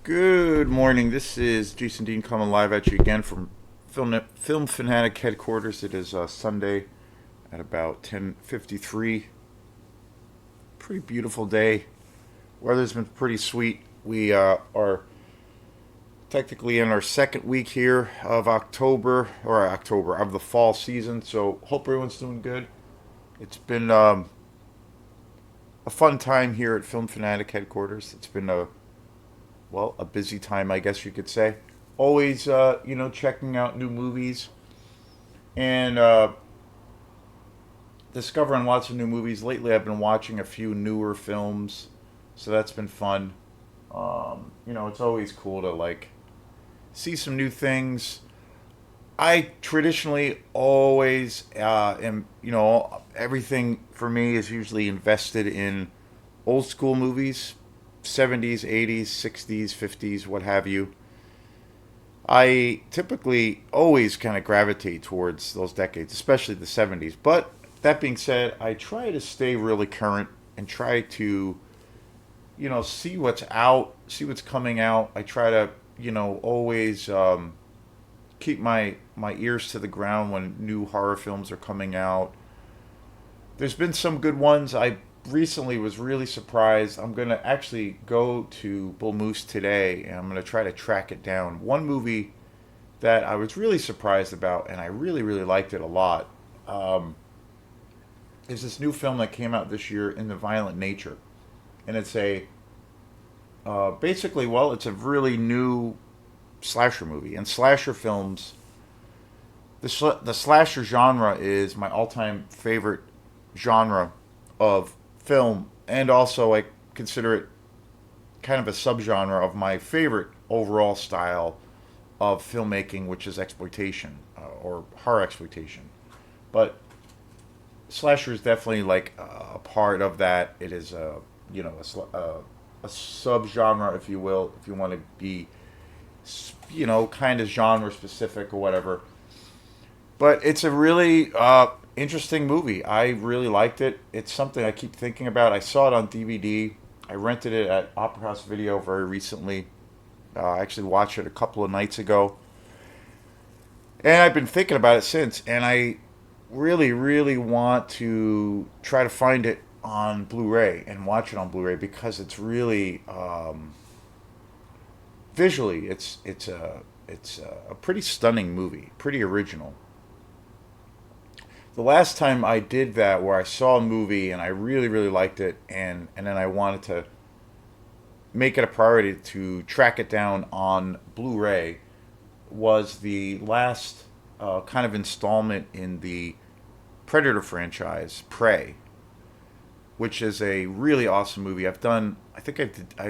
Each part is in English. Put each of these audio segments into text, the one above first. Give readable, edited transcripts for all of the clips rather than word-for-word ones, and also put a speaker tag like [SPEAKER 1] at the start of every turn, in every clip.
[SPEAKER 1] Good morning. This is Jason Dean coming live at you again from Film Fanatic headquarters. It is Sunday at about 10:53. Pretty beautiful day. Weather's been pretty sweet. We are technically in our second week here of October of the fall season. So hope everyone's doing good. It's been a fun time here at Film Fanatic headquarters. It's been a busy time, I guess you could say. Always, checking out new movies and discovering lots of new movies. Lately, I've been watching a few newer films, so that's been fun. It's always cool to see some new things. I traditionally always everything for me is usually invested in old school movies, 70s, 80s, 60s, 50s, what have you. I typically always kind of gravitate towards those decades, especially the 70s. But that being said, I try to stay really current and try to, see what's out, see what's coming out. I try to, always keep my ears to the ground when new horror films are coming out. There's been some good ones. I recently was really surprised. I'm going to actually go to Bull Moose today and I'm going to try to track it down. One movie that I was really surprised about and I really, really liked it a lot is this new film that came out this year, In the Violent Nature. And it's it's a really new slasher movie. And slasher films, the slasher genre is my all time favorite genre of film, and also I consider it kind of a subgenre of my favorite overall style of filmmaking, which is exploitation or horror exploitation. But slasher is definitely a part of that. It is a subgenre, if you will, if you want to be kind of genre specific or whatever. But it's a really interesting movie. I really liked it. It's something I keep thinking about. I saw it on DVD. I rented it at Opera House Video very recently. I actually watched it a couple of nights ago. And I've been thinking about it since. And I really, really want to try to find it on Blu-ray and watch it on Blu-ray because it's really visually it's a pretty stunning movie, pretty original. The last time I did that, where I saw a movie and I really, really liked it, and then I wanted to make it a priority to track it down on Blu-ray, was the last kind of installment in the Predator franchise, Prey, which is a really awesome movie. I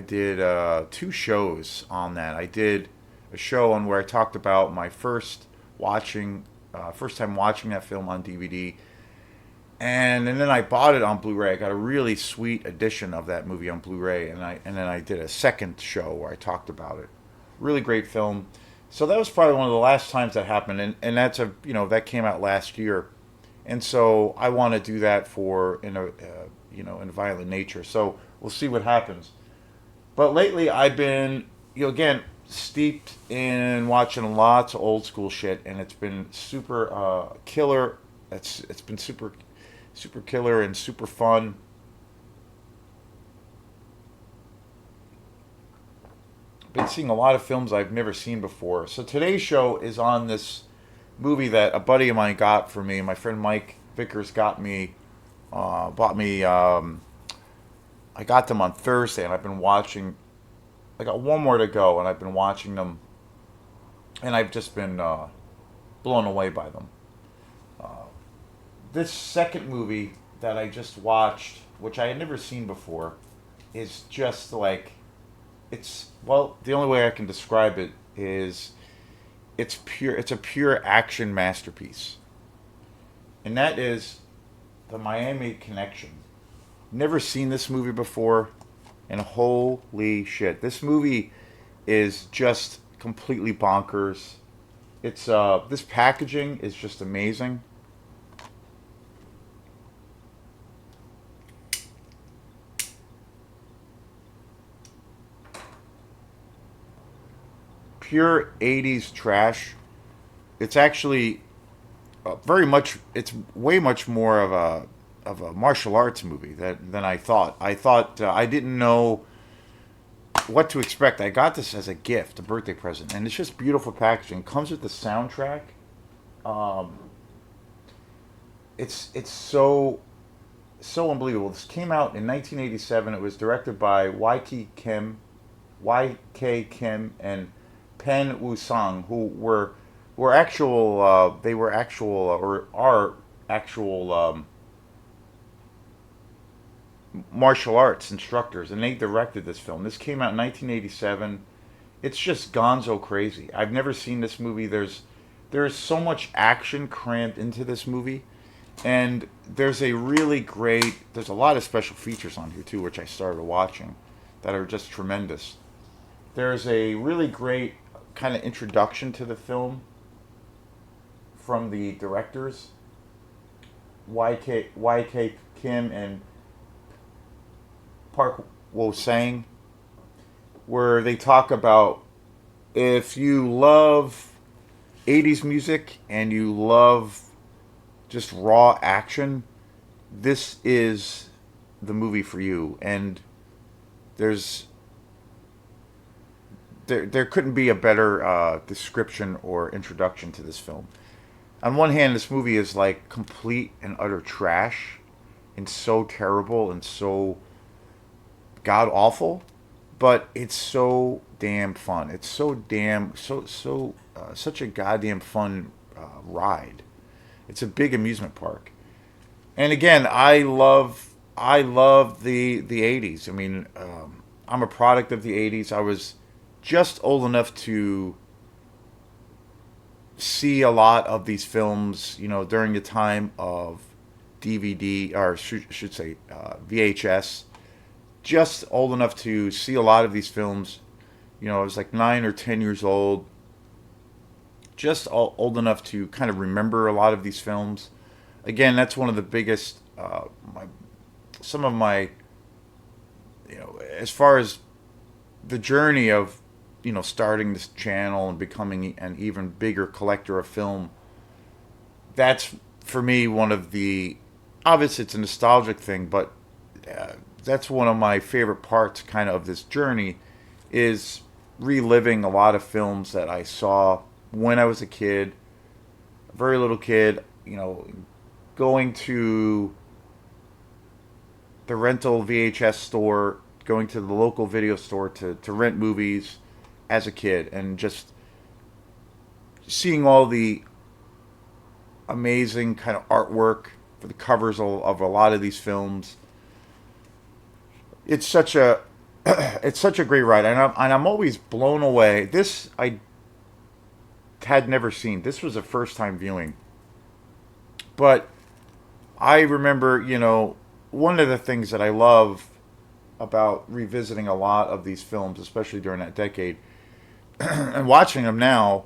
[SPEAKER 1] did two shows on that. I did a show on where I talked about my first time watching that film on DVD, and then I bought it on Blu-ray. I got a really sweet edition of that movie on Blu-ray, and then I did a second show where I talked about it. Really great film. So that was probably one of the last times that happened, and that came out last year, and so I want to do that for in Violent Nature. So we'll see what happens. But lately I've been again steeped in watching lots of old school shit, and it's been super killer. It's been super killer and super fun. Been seeing a lot of films I've never seen before. So today's show is on this movie that a buddy of mine got for me. My friend Mike Vickers bought me. I got them on Thursday, and I've been watching. I got one more to go, and I've been watching them, and I've just been blown away by them. This second movie that I just watched, which I had never seen before, is just the only way I can describe it is it's pure. It's a pure action masterpiece, and that is the Miami Connection. Never seen this movie before, and holy shit, this movie is just completely bonkers. It's this packaging is just amazing. pure '80s trash. It's actually very much. It's way much more of a martial arts movie than I thought. I thought I didn't know what to expect. I got this as a gift, a birthday present, and it's just beautiful packaging. It comes with the soundtrack. Um, it's so unbelievable. This came out in 1987. It was directed by Y.K. Kim, and Pen Woo-sung, who were actual. They were actual or are actual martial arts instructors, and they directed this film. This came out in 1987. It's just gonzo crazy. I've never seen this movie. There's so much action crammed into this movie, and there's a lot of special features on here too, which I started watching, that are just tremendous. There's a really great kind of introduction to the film from the directors, YK Kim and Park Wo Sang, where they talk about, if you love '80s music and you love just raw action, this is the movie for you. And there's there couldn't be a better description or introduction to this film. On one hand, this movie is like complete and utter trash, and so terrible and so god awful, but it's so damn fun. It's so damn such a goddamn fun ride. It's a big amusement park. And again, I love the '80s. I mean, I'm a product of the '80s. I was just old enough to see a lot of these films, during the time of DVD, or should say VHS. Just old enough to see a lot of these films. I was like 9 or 10 years old. Just old enough to kind of remember a lot of these films. Again, that's one of the biggest, some of my, as far as the journey of, starting this channel and becoming an even bigger collector of film. That's for me one of the, obviously it's a nostalgic thing, but uh, that's one of my favorite parts, kind of this journey, is reliving a lot of films that I saw when I was a kid, a very little kid, going to the rental VHS store, going to the local video store to rent movies as a kid, and just seeing all the amazing kind of artwork for the covers of a lot of these films. It's such a it's such a great ride, and I'm always blown away. This I had never seen. This was a first time viewing, but I remember, one of the things that I love about revisiting a lot of these films, especially during that decade, and watching them now,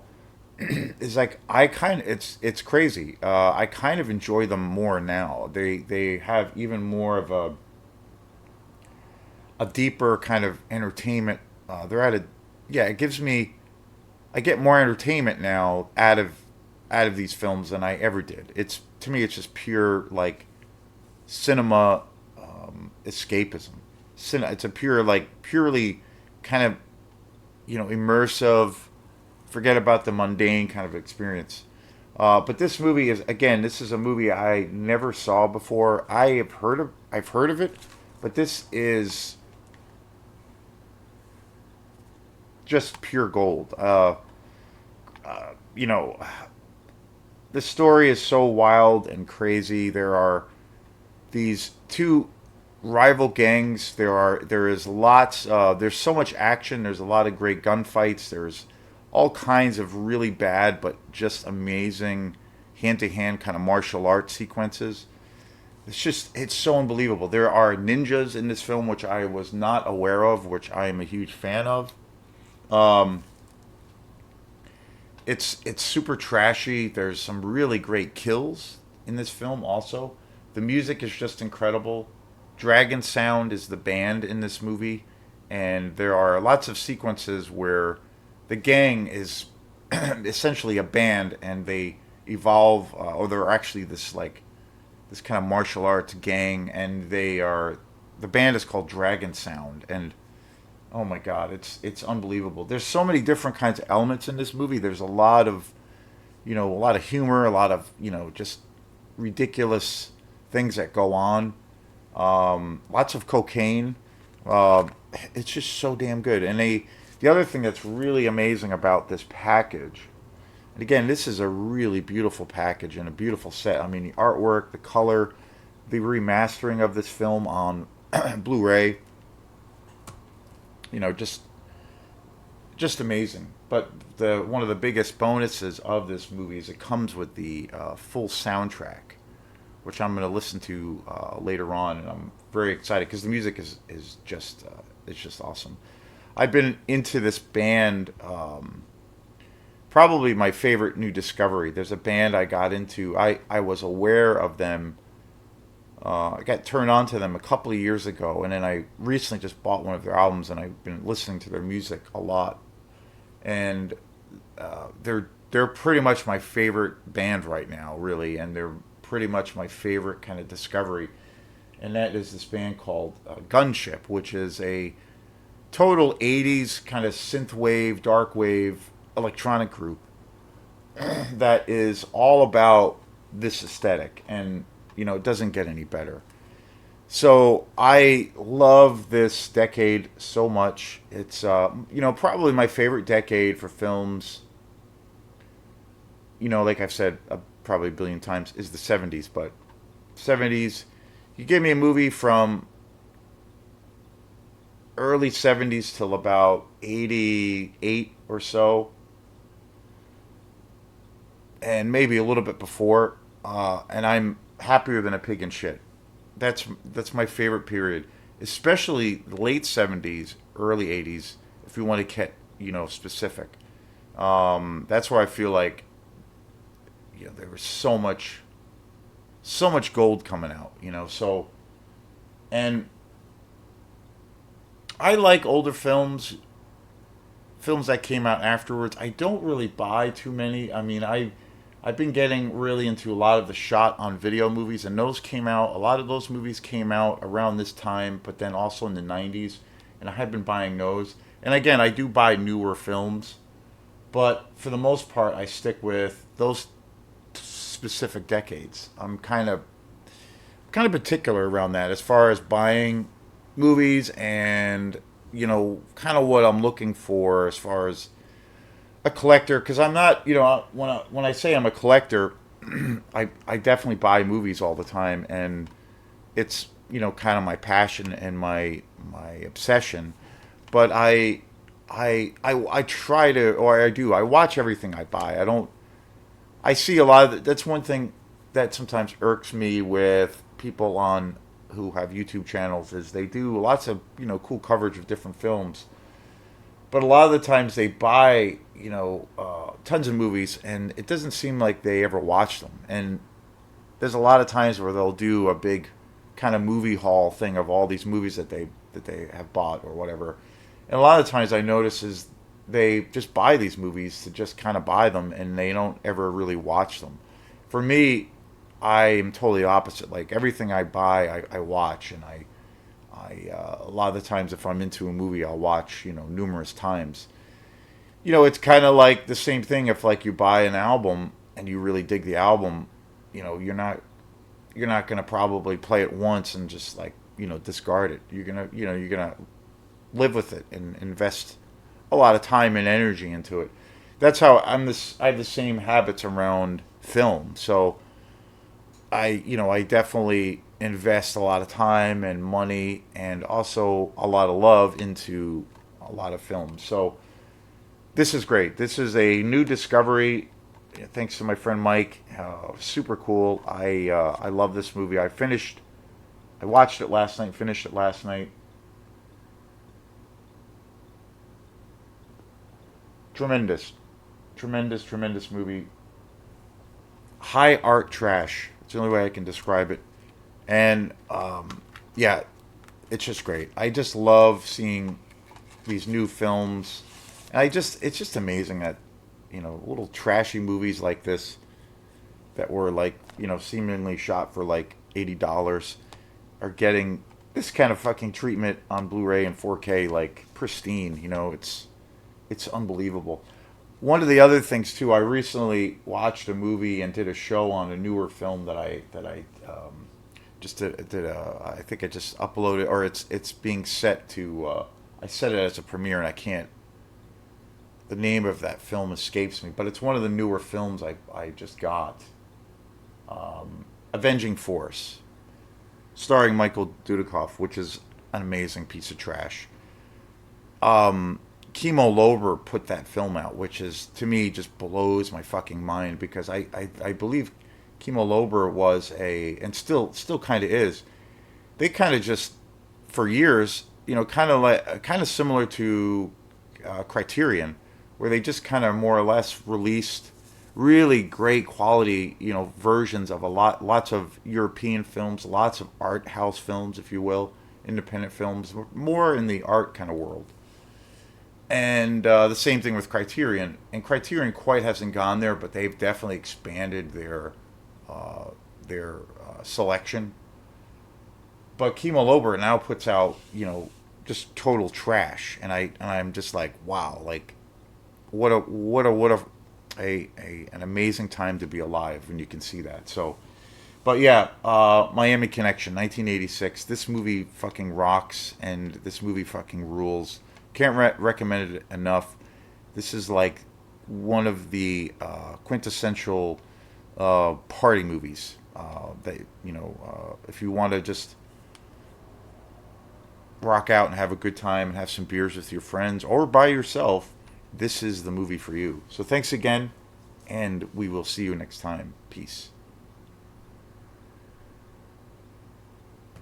[SPEAKER 1] is like it's crazy. I kind of enjoy them more now. They have even more of a deeper kind of entertainment. They're at a yeah. It gives me I get more entertainment now out of these films than I ever did. It's to me, it's just pure like cinema escapism. It's a pure like purely kind of immersive, forget about the mundane kind of experience. But this movie is, again, this is a movie I never saw before. I've heard of it, but this is just pure gold. You know, the story is so wild and crazy. There are these two rival gangs. There is lots. There's so much action. There's a lot of great gunfights. There's all kinds of really bad but just amazing hand to hand kind of martial arts sequences. It's so unbelievable. There are ninjas in this film which I was not aware of, which I am a huge fan of. Um, it's super trashy. There's some really great kills in this film also. The music is just incredible. Dragon Sound is the band in this movie, and there are lots of sequences where the gang is essentially a band, and they evolve, or they're actually this kind of martial arts gang, and the band is called Dragon Sound, and oh my god, it's unbelievable. There's so many different kinds of elements in this movie. There's a lot of a lot of humor, a lot of just ridiculous things that go on. Lots of cocaine. Uh, it's just so damn good. And the other thing that's really amazing about this package, and again, this is a really beautiful package and a beautiful set. I mean, the artwork, the color, the remastering of this film on Blu-ray, just amazing. But the one of the biggest bonuses of this movie is it comes with the full soundtrack, which I'm going to listen to later on, and I'm very excited because the music is just it's just awesome. I've been into this band. Probably my favorite new discovery. There's a band I got into. I was aware of them. I got turned on to them a couple of years ago, and then I recently just bought one of their albums, and I've been listening to their music a lot. And they're pretty much my favorite band right now, really, and they're pretty much my favorite kind of discovery. And that is this band called Gunship, which is a total '80s kind of synth wave, dark wave electronic group that is all about this aesthetic, and it doesn't get any better. So I love this decade so much. It's probably my favorite decade for films. Like I've said probably a billion times, is the '70s. But '70s, you give me a movie from early '70s till about '88 or so, and maybe a little bit before, and I'm happier than a pig in shit. That's my favorite period, especially the late '70s, early '80s. If you want to get specific, that's where I feel like there was so much gold coming out. So, and I like older films that came out afterwards. I don't really buy too many. I mean, I've been getting really into a lot of the shot on video movies, and those came out. A lot of those movies came out around this time, but then also in the '90s, and I have been buying those. And again, I do buy newer films, but for the most part, I stick with those specific decades. I'm kind of particular around that as far as buying movies, and kind of what I'm looking for as far as a collector, because I'm not, when I say I'm a collector, I definitely buy movies all the time, and it's kind of my passion and my obsession. But I try to, or I do, I watch everything I buy. I don't. I see a lot of that's one thing that sometimes irks me with people on who have YouTube channels, is they do lots of cool coverage of different films, but a lot of the times they buy tons of movies, and it doesn't seem like they ever watch them. And there's a lot of times where they'll do a big kind of movie haul thing of all these movies that they have bought or whatever. And a lot of times I notice is they just buy these movies to just kind of buy them, and they don't ever really watch them. For me, I am totally opposite. Like everything I buy, I watch, and a lot of the times if I'm into a movie, I'll watch numerous times. It's kind of like the same thing if like you buy an album and you really dig the album, you're not gonna probably play it once and just like discard it. You're gonna live with it and invest a lot of time and energy into it. That's how I have the same habits around film. So I definitely invest a lot of time and money and also a lot of love into a lot of films. So this is great. This is a new discovery. Thanks to my friend Mike. Super cool. I love this movie. I watched it last night. Finished it last night. Tremendous, tremendous movie. High art trash. It's the only way I can describe it. And yeah, it's just great. I just love seeing these new films And it's just amazing that, little trashy movies like this that were like, seemingly shot for like $80 are getting this kind of fucking treatment on Blu-ray and 4K, like pristine. It's unbelievable. One of the other things too, I recently watched a movie and did a show on a newer film that I just I think I just uploaded, or it's being set to. I set it as a premiere, and I can't. The name of that film escapes me, but it's one of the newer films I just got. Avenging Force, starring Michael Dudikoff, which is an amazing piece of trash. Kimo Lober put that film out, which is to me just blows my fucking mind because I believe Kimo Lober was a, and still kind of is. They kind of just for years, kind of similar to Criterion, where they just kind of more or less released really great quality, versions of lots of European films, lots of art house films, if you will, independent films, more in the art kind of world. And the same thing with Criterion. And Criterion quite hasn't gone there, but they've definitely expanded uh, their selection. But Kimo Lober now puts out, just total trash, and I'm just like, wow, like what a an amazing time to be alive when you can see that. So, but yeah, Miami Connection, 1986. This movie fucking rocks, and this movie fucking rules. Can't recommend it enough. This is like one of the quintessential party movies. If you want to just rock out and have a good time and have some beers with your friends or by yourself, this is the movie for you. So thanks again, and we will see you next time. Peace.